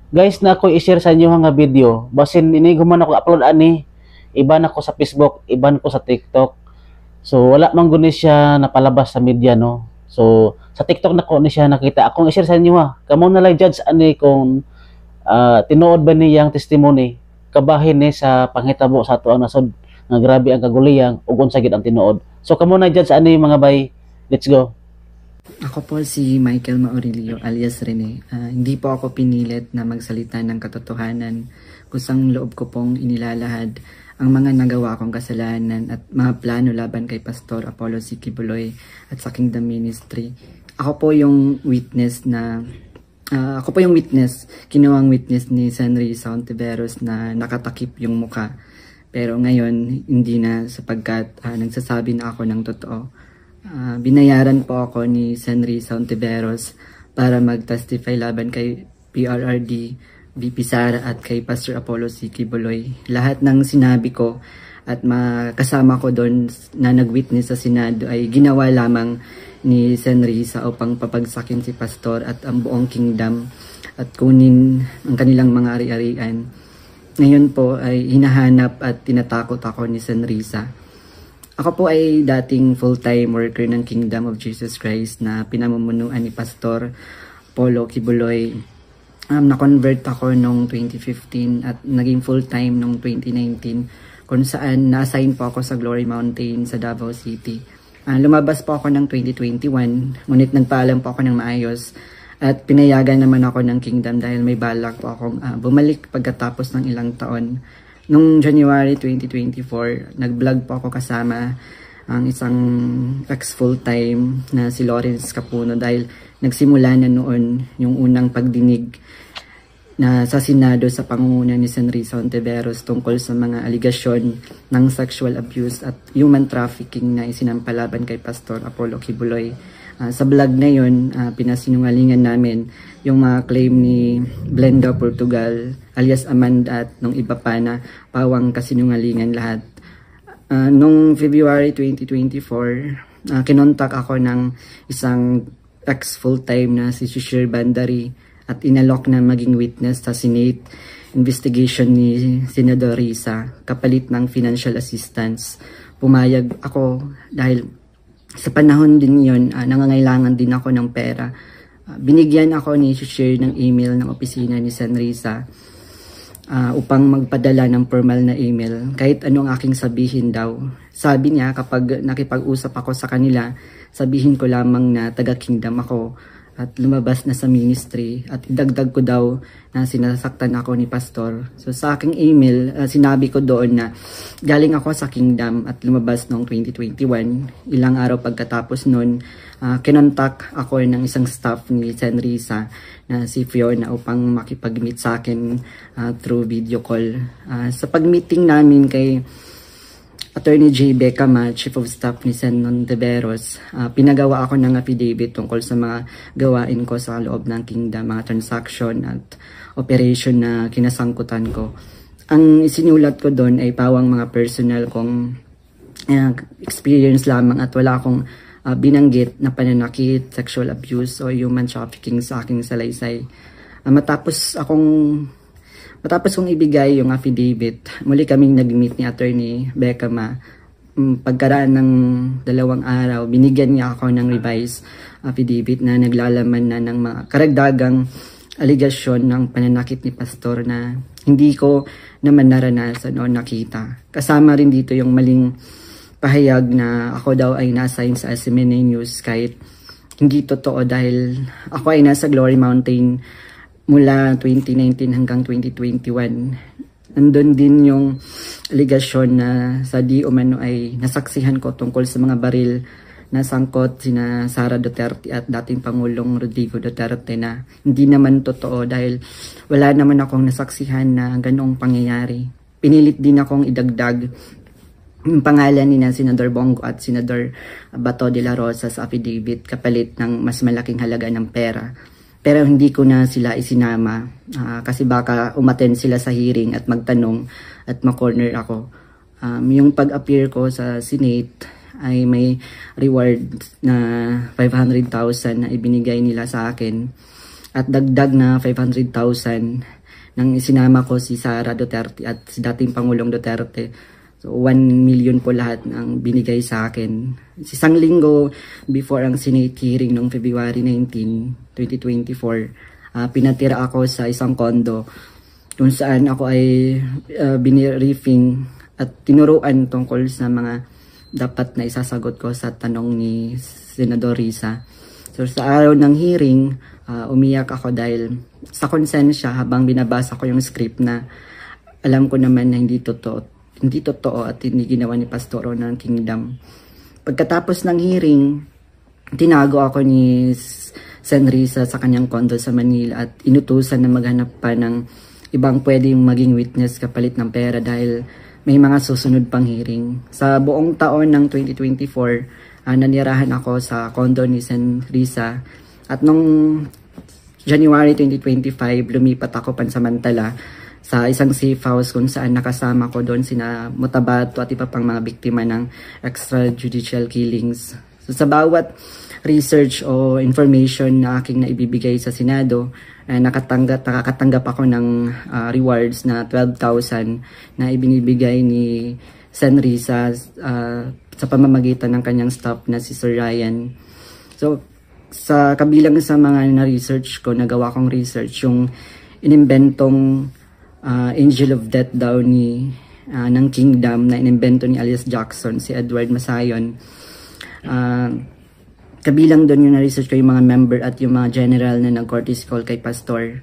guys na ako i-share sa inyo nga video. Basin ini guman ako upload ani, iban ako sa Facebook, iban ko sa TikTok. So wala man guni siya napalabas sa media no. So sa TikTok na ko ni siya nakita. Akong i-share sa inyo ha. Kamo na lang judge ani kung tinuod ba niyang testimony kabahin ni sa panghitabo sa ato ang nasod nga grabe ang kaguliyang ug unsa gid ang tinuod. So kamo na judge ani mga bay. Let's go. Ako po si Michael Maurilio alias Rene. Hindi po ako pinilit na magsalita ng katotohanan. Kusang loob ko pong inilalahad ang mga nagawa kong kasalanan at mga plano laban kay Pastor Apollo C. Kibuloy at sa Kingdom Ministry. Ako po yung witness, kinuwang witness ni Senry Sauntiveros na nakatakip yung muka. Pero ngayon, hindi na sapagkat nagsasabi na ako ng totoo. Binayaran po ako ni Senry Sauntiveros para mag-testify laban kay PRRD, VP Sara at kay Pastor Apollo C. Kibuloy. Lahat ng sinabi ko at kasama ko doon na nag-witness sa Senado ay ginawa lamang ni Senry sa upang papagsakin si Pastor at ang buong kingdom at kunin ang kanilang mga ari-arian. Ngayon po ay hinahanap at tinatakot ako ni Senrisa. Ako po ay dating full-time worker ng Kingdom of Jesus Christ na pinamumunuan ni Pastor Apollo Kibuloy. Na-convert ako noong 2015 at naging full-time noong 2019 kung saan na-assign po ako sa Glory Mountain sa Davao City. Lumabas po ako ng 2021, ngunit nagpaalam po ako ng maayos at pinayagan naman ako ng Kingdom dahil may balak po akong bumalik pagkatapos ng ilang taon. Noong January 2024, nag-vlog po ako kasama ang isang ex-full-time na si Lawrence Capuno dahil nagsimula na noon yung unang pagdinig na sa Senado sa pangunguna ni Senry Sauntiveros tungkol sa mga aligasyon ng sexual abuse at human trafficking na isinampalaban kay Pastor Apollo Kibuloy. Sa vlog na yun, pinasinungalingan namin yung mga claim ni Blenda Portugal alias Amanda at nung iba pa na pawang kasinungalingan lahat. Nung February 2024, kinontak ako ng isang ex-full-time na si Shishir Bandari at inalok na maging witness sa Senate investigation ni Senador Risa kapalit ng financial assistance. Pumayag ako dahil sa panahon din yun, nangangailangan din ako ng pera. Binigyan ako ni Shishir ng email ng opisina ni Senrisa upang magpadala ng formal na email. Kahit anong aking sabihin daw. Sabi niya kapag nakipag-usap ako sa kanila, sabihin ko lamang na taga-kingdom ako at lumabas na sa ministry at idagdag ko daw na sinasaktan ako ni Pastor. So sa aking email, sinabi ko doon na galing ako sa kingdom at lumabas noong 2021. Ilang araw pagkatapos noon, kinontak ako ng isang staff ni Senrisa na si Fiona upang makipag-meet sa akin through video call. Sa pag-meeting namin kay Attorney J. Becama, Chief of Staff ni Sen. Nondeveros, pinagawa ako ng affidavit tungkol sa mga gawain ko sa loob ng kingdom, mga transaction at operation na kinasangkutan ko. Ang isinulat ko doon ay pawang mga personal kong experience lamang at wala akong binanggit na pananakit, sexual abuse o human trafficking sa aking salaysay. Matapos kong ibigay yung affidavit, muli kaming nag-meet ni Attorney Becama. Pagkaraan ng 2 araw, binigyan niya ako ng revised affidavit na naglalaman na ng mga karagdagang aligasyon ng pananakit ni Pastor na hindi ko naman naranasan o nakita. Kasama rin dito yung maling pahayag na ako daw ay na-assign sa SMNA News kahit hindi totoo dahil ako ay nasa Glory Mountain mula 2019 hanggang 2021. Nandun din yung aligasyon na sa di umano ay nasaksihan ko tungkol sa mga baril na sangkot sina Sara Duterte at dating Pangulong Rodrigo Duterte na hindi naman totoo dahil wala naman akong nasaksihan na ganoong pangyayari. Pinilit din akong idagdag yung pangalan ni Senador Bongo at Senador Bato de la Rosa sa affidavit kapalit ng mas malaking halaga ng pera. Pero hindi ko na sila isinama kasi baka umattend sila sa hearing at magtanong at ma-corner ako. Yung pag-appear ko sa Senate ay may reward na 500,000 na ibinigay nila sa akin at dagdag na 500,000 nang isinama ko si Sara Duterte at si dating Pangulong Duterte. So 1 million po lahat ng binigay sa akin. Isang linggo before ang Senate hearing noong February 19, 2024, pinatira ako sa isang kondo kung saan ako ay biniriefing at tinuruan tungkol sa mga dapat na isasagot ko sa tanong ni Senador Risa. So sa araw ng hearing, umiyak ako dahil sa konsensya habang binabasa ko yung script na alam ko naman na hindi totoo at hindi ginawa ni Pastoro ng Kingdom. Pagkatapos ng hearing, tinago ako ni Sen Risa sa kanyang kondo sa Manila at inutusan na maghanap pa ng ibang pwedeng maging witness kapalit ng pera dahil may mga susunod pang hearing. Sa buong taon ng 2024, nanirahan ako sa kondo ni Sen Risa at nung January 2025, lumipat ako pansamantala sa isang safe house kung saan nakasama ko doon sina Mutabato at iba pang mga biktima ng extrajudicial killings. So sa bawat research o information na aking naibibigay sa Senado, nakakatanggap ako ng rewards na 12,000 na ibinibigay ni Sen Risa sa pamamagitan ng kanyang staff na si Sir Ryan. So sa kabilang sa mga na-research ko, nagawa kong research yung inimbentong Angel of Death daw ng Kingdom na inimbento ni alias Jackson, si Edward Masayon. Kabilang doon yung na-research ko yung mga member at yung mga general na nag-courtesy call kay Pastor.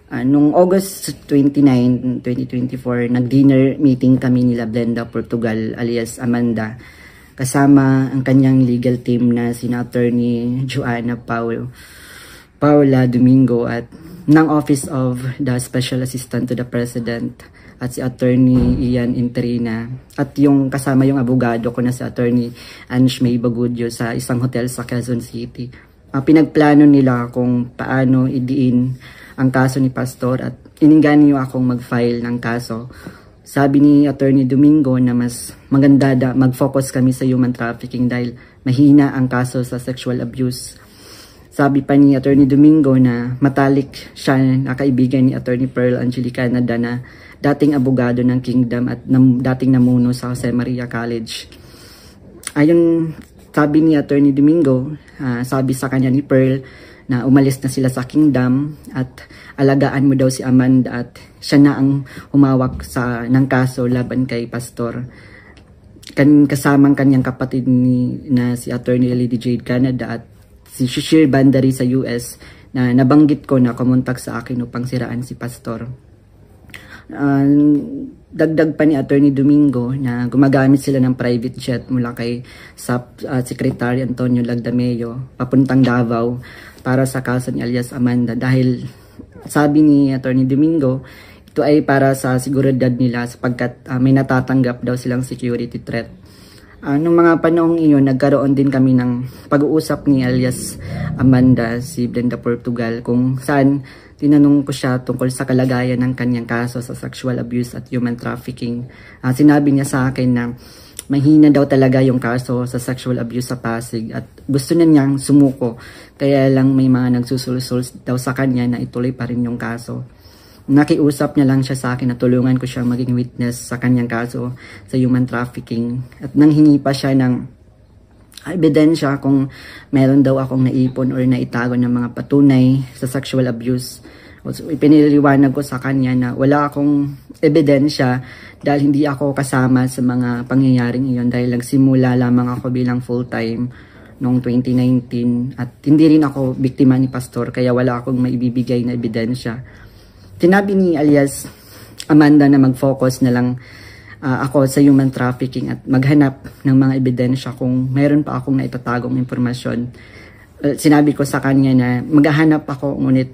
Noong August 29, 2024, nag-dinner meeting kami nila Blenda Portugal alias Amanda, kasama ang kanyang legal team na sina Attorney Joanna Paula Domingo at ng Office of the Special Assistant to the President at si Attorney Ian Interina at yung kasama yung abogado ko na si Attorney Ange May Bagudyo sa isang hotel sa Quezon City. Pinagplano nila kung paano idiin ang kaso ni Pastor at ininganyo akong mag-file ng kaso. Sabi ni Attorney Domingo na mas maganda mag-focus kami sa human trafficking dahil mahina ang kaso sa sexual abuse. Sabi pa ni Attorney Domingo na matalik siya na kaibigan ni Attorney Pearl Angelica Canada na dating abogado ng Kingdom at dating namuno sa Jose Maria College. Ayon sabi ni Attorney Domingo, sabi sa kanya ni Pearl na umalis na sila sa Kingdom at alagaan mo daw si Amanda at siya na ang humawak ng kaso laban kay Pastor. Kasamang kanyang kapatid na si Attorney Lady Jade Canada at si Shishir Bandari sa US na nabanggit ko na kumontak sa akin upang siraan si Pastor. Dagdag pa ni Attorney Domingo na gumagamit sila ng private jet mula kay Secretary Antonio Lagdameo papuntang Davao para sa kaso ni alias Amanda dahil sabi ni Attorney Domingo ito ay para sa seguridad nila sapagkat may natatanggap daw silang security threat. Nung mga panahong iyon, nagkaroon din kami ng pag-uusap ni alias Amanda, si Blenda Portugal, kung saan tinanong ko siya tungkol sa kalagayan ng kanyang kaso sa sexual abuse at human trafficking. Sinabi niya sa akin na mahina daw talaga yung kaso sa sexual abuse sa Pasig at gusto na niyang sumuko. Kaya lang may mga nagsusulsul daw sa kanya na ituloy pa rin yung kaso. Nakiusap niya lang siya sa akin na tulungan ko siyang maging witness sa kanyang kaso sa human trafficking. At nanghingi pa siya ng ebidensya kung meron daw akong naipon or naitago ng mga patunay sa sexual abuse. So, ipiniliwanag ko sa kanya na wala akong ebidensya dahil hindi ako kasama sa mga pangyayaring iyon dahil nagsimula lamang ako bilang full-time noong 2019 at hindi rin ako biktima ni Pastor kaya wala akong maibibigay na ebidensya. Tinabi ni alias Amanda na mag-focus na lang ako sa human trafficking at maghanap ng mga ebidensya kung mayroon pa akong naitatagong impormasyon. Sinabi ko sa kanya na maghahanap ako ngunit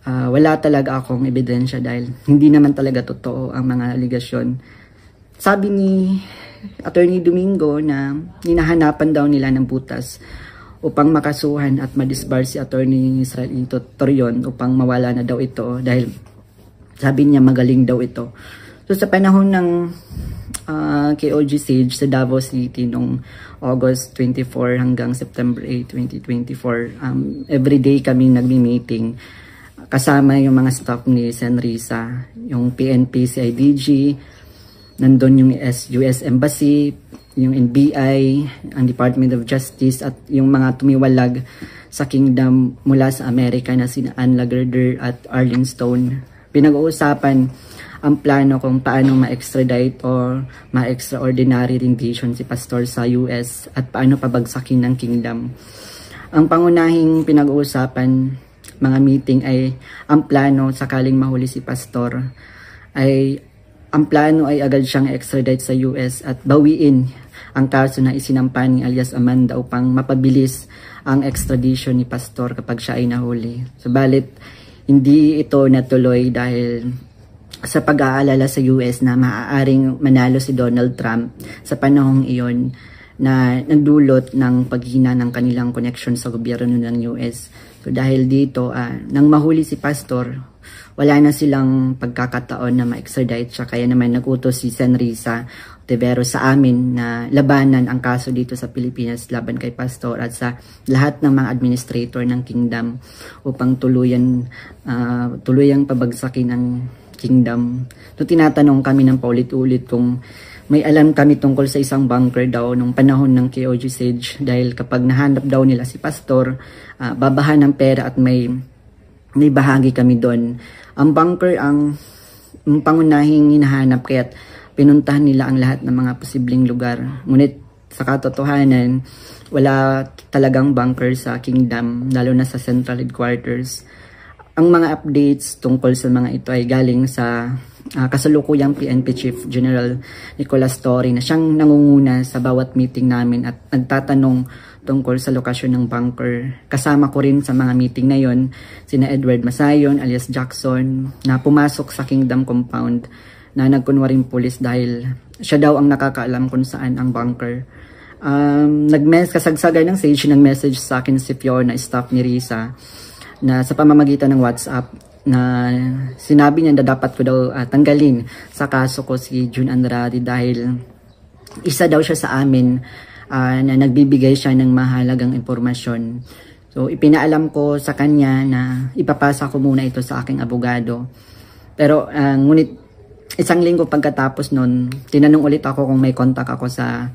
wala talaga akong ebidensya dahil hindi naman talaga totoo ang mga aligasyon. Sabi ni Attorney Domingo na hinahanapan daw nila ng butas upang makasuhan at madisbar si Attorney Israelito Torion upang mawala na daw ito dahil sabi niya magaling daw ito. So sa panahon ng KOG Sage sa Davao City noong August 24 hanggang September 8, 2024, everyday kami nagmi-meeting. kasama yung mga staff ni Senrisa, yung PNP, CIDG, nandun yung US Embassy, yung NBI, ang Department of Justice, at yung mga tumiwalag sa kingdom mula sa Amerika na sina Ann Lagerder at Arlene Stone. Pinag-uusapan ang plano kung paano ma-extradite or ma-extraordinary rendition si Pastor sa US at paano pabagsakin ng kingdom. Ang pangunahing pinag-uusapan mga meeting ay ang plano sakaling mahuli si Pastor ay ang plano ay agad siyang extradite sa US at bawiin ang kaso na isinampa ni alias Amanda upang mapabilis ang extradition ni Pastor kapag siya ay nahuli. Subalit hindi ito natuloy dahil sa pag-aalala sa US na maaaring manalo si Donald Trump sa panahong iyon na nagdulot ng paghina ng kanilang connection sa gobyerno ng US. So dahil dito, nang mahuli si Pastor, wala na silang pagkakataon na ma-extradite siya. Kaya naman nagutos si Senrisa Ontiveros sa amin na labanan ang kaso dito sa Pilipinas laban kay Pastor at sa lahat ng mga administrator ng kingdom upang tuluyang pabagsakin ang kingdom. So tinatanong kami ng paulit-ulit kung may alam kami tungkol sa isang bunker daw nung panahon ng KOG Siege dahil kapag nahanap daw nila si Pastor, babahan ng pera at may bahagi kami doon. Ang bunker ang pangunahing hinahanap kaya't pinuntahan nila ang lahat ng mga posibleng lugar. Ngunit sa katotohanan, wala talagang bunker sa kingdom, lalo na sa central headquarters. Ang mga updates tungkol sa mga ito ay galing sa kasalukuyang PNP Chief General Nicolas Torre na siyang nangunguna sa bawat meeting namin at nagtatanong tungkol sa lokasyon ng bunker. Kasama ko rin sa mga meeting na yon sina Edward Masayon alias Jackson na pumasok sa Kingdom Compound na nagkunwaring pulis dahil siya daw ang nakakaalam kung saan ang bunker. Kasagsagan ng Sage, nag-message sa akin si Fiona, staff ni Risa, na sa pamamagitan ng WhatsApp na sinabi niya na dapat ko daw tanggalin sa kaso ko si June Andrade dahil isa daw siya sa amin na nagbibigay siya ng mahalagang impormasyon. So ipinaalam ko sa kanya na ipapasa ko muna ito sa aking abogado. Pero ngunit isang linggo pagkatapos nun, tinanong ulit ako kung may contact ako sa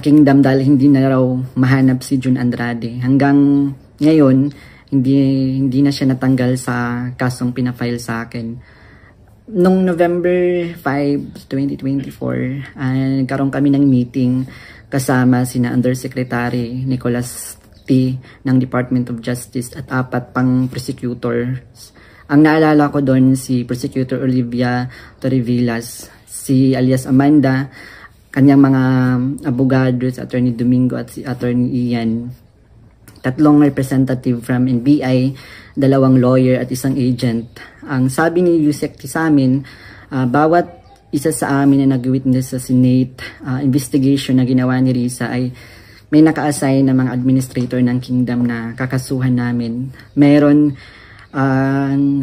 kingdom dahil hindi na raw mahanap si June Andrade. Hanggang ngayon, hindi na siya natanggal sa kasong pinafile sa akin. Noong November 5, 2024, nagkaroon kami ng meeting kasama sina Undersecretary Nicolas T. ng Department of Justice at 4 pang prosecutors. Ang naalala ko doon si Prosecutor Olivia Torrevillas, si alias Amanda, kanyang mga abogados, Attorney Domingo at si Attorney Ian, 3 representative from NBI, 2 lawyer at 1 agent. Ang sabi ni Yusek sa amin, bawat isa sa amin na nag-witness sa Senate investigation na ginawa ni Risa ay may naka-assign na mga administrator ng kingdom na kakasuhan namin. Meron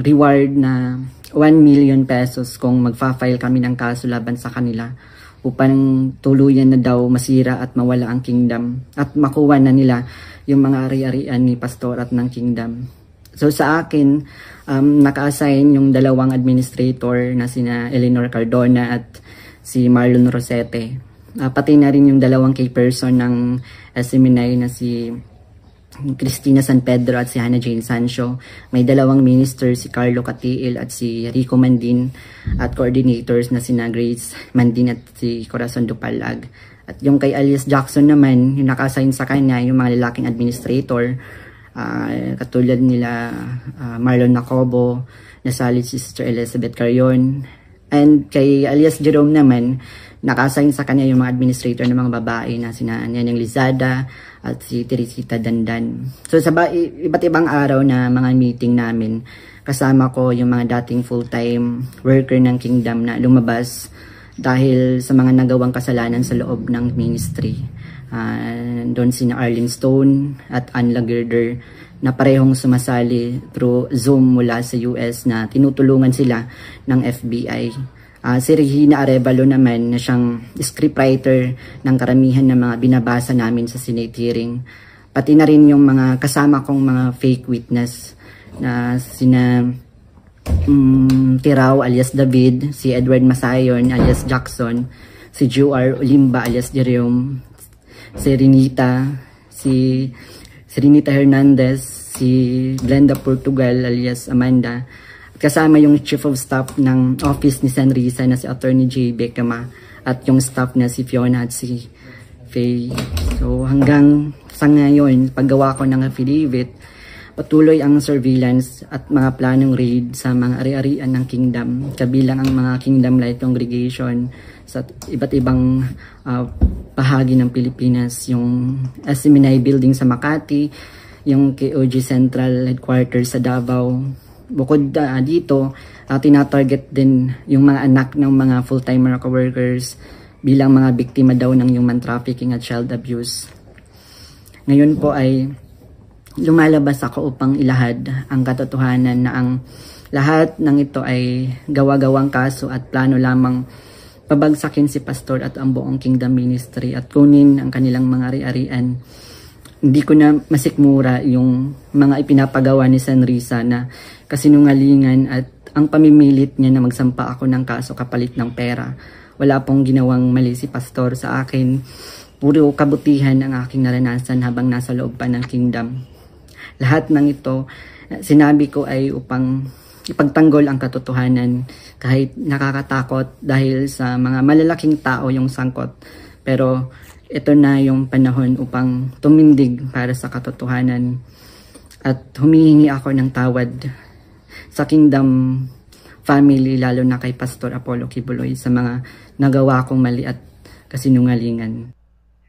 reward na 1 million pesos kung magfa-file kami ng kaso laban sa kanila upang tuluyan na daw masira at mawala ang kingdom at makuha na nila yung mga ari-arian ni Pastor at ng kingdom. So sa akin, naka-assign yung 2 administrator na sina Eleanor Cardona at si Marlon Rosete. Pati na rin yung 2 key person ng SMNI na si Cristina San Pedro at si Hannah Jane Sancho. May 2 ministers, si Carlo Catiil at si Rico Mandin, at coordinators na sina Grace Mandin at si Corazon Dupalag. At yung kay alias Jackson naman, yung naka-assign sa kanya, yung mga lalaking administrator, katulad nila Marlon Nacobo, nasalit si Sister Elizabeth Carion. And kay alias Jerome naman, naka-assign sa kanya yung mga administrator ng mga babae na sina Neneng Lizada at si Teresita Dandan. So sa iba't ibang araw na mga meeting namin, kasama ko yung mga dating full-time worker ng kingdom na lumabas dahil sa mga nagawang kasalanan sa loob ng ministry. Doon sina Arlene Stone at Ann Lagerder na parehong sumasali through Zoom mula sa US na tinutulungan sila ng FBI. Si Regina Arevalo naman na siyang scriptwriter ng karamihan ng mga binabasa namin sa Senate hearing. Pati na rin yung mga kasama kong mga fake witness na sina Tirao alias David, si Edward Masayon alias Jackson, si Juar Olimba alias Jerome, si Renita Hernandez, si Glenda Portugal alias Amanda, at kasama yung Chief of Staff ng office ni Senrisa na si Attorney J. Becama, at yung staff na si Fiona at si Faye. So hanggang sa ngayon, paggawa ko ng affidavit, patuloy ang surveillance at mga planong raid sa mga ari-arian ng kingdom, kabilang ang mga Kingdom Light Congregation sa iba't ibang bahagi ng Pilipinas, yung SMNI building sa Makati, yung KOG Central Headquarters sa Davao. Bukod dito, tinatarget din yung mga anak ng mga full-time workers bilang mga biktima daw ng human trafficking at child abuse. Ngayon po ay lumalabas ako upang ilahad ang katotohanan na ang lahat ng ito ay gawa-gawang kaso at plano lamang pabagsakin si Pastor at ang buong Kingdom Ministry at kunin ang kanilang mga ari-arian. Hindi ko na masikmura yung mga ipinapagawa ni Senrisa na kasinungalingan at ang pamimilit niya na magsampa ako ng kaso kapalit ng pera. Wala pong ginawang mali si Pastor sa akin. Puro kabutihan ang aking naranasan habang nasa loob pa ng kingdom. Lahat ng ito, sinabi ko ay upang ipagtanggol ang katotohanan kahit nakakatakot dahil sa mga malalaking tao yung sangkot. Pero ito na yung panahon upang tumindig para sa katotohanan at humihingi ako ng tawad sa Kingdom family, lalo na kay Pastor Apollo Kibuloy sa mga nagawa kong mali at kasinungalingan.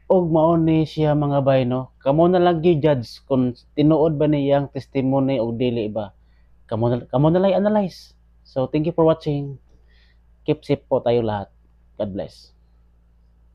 Og mao ni siya mga bay, no, kamo na lang judge kung tinuod ba niyang testimony o dili ba. Kamo na lang analyze. So thank you for watching. Keep safe po tayo lahat. God bless.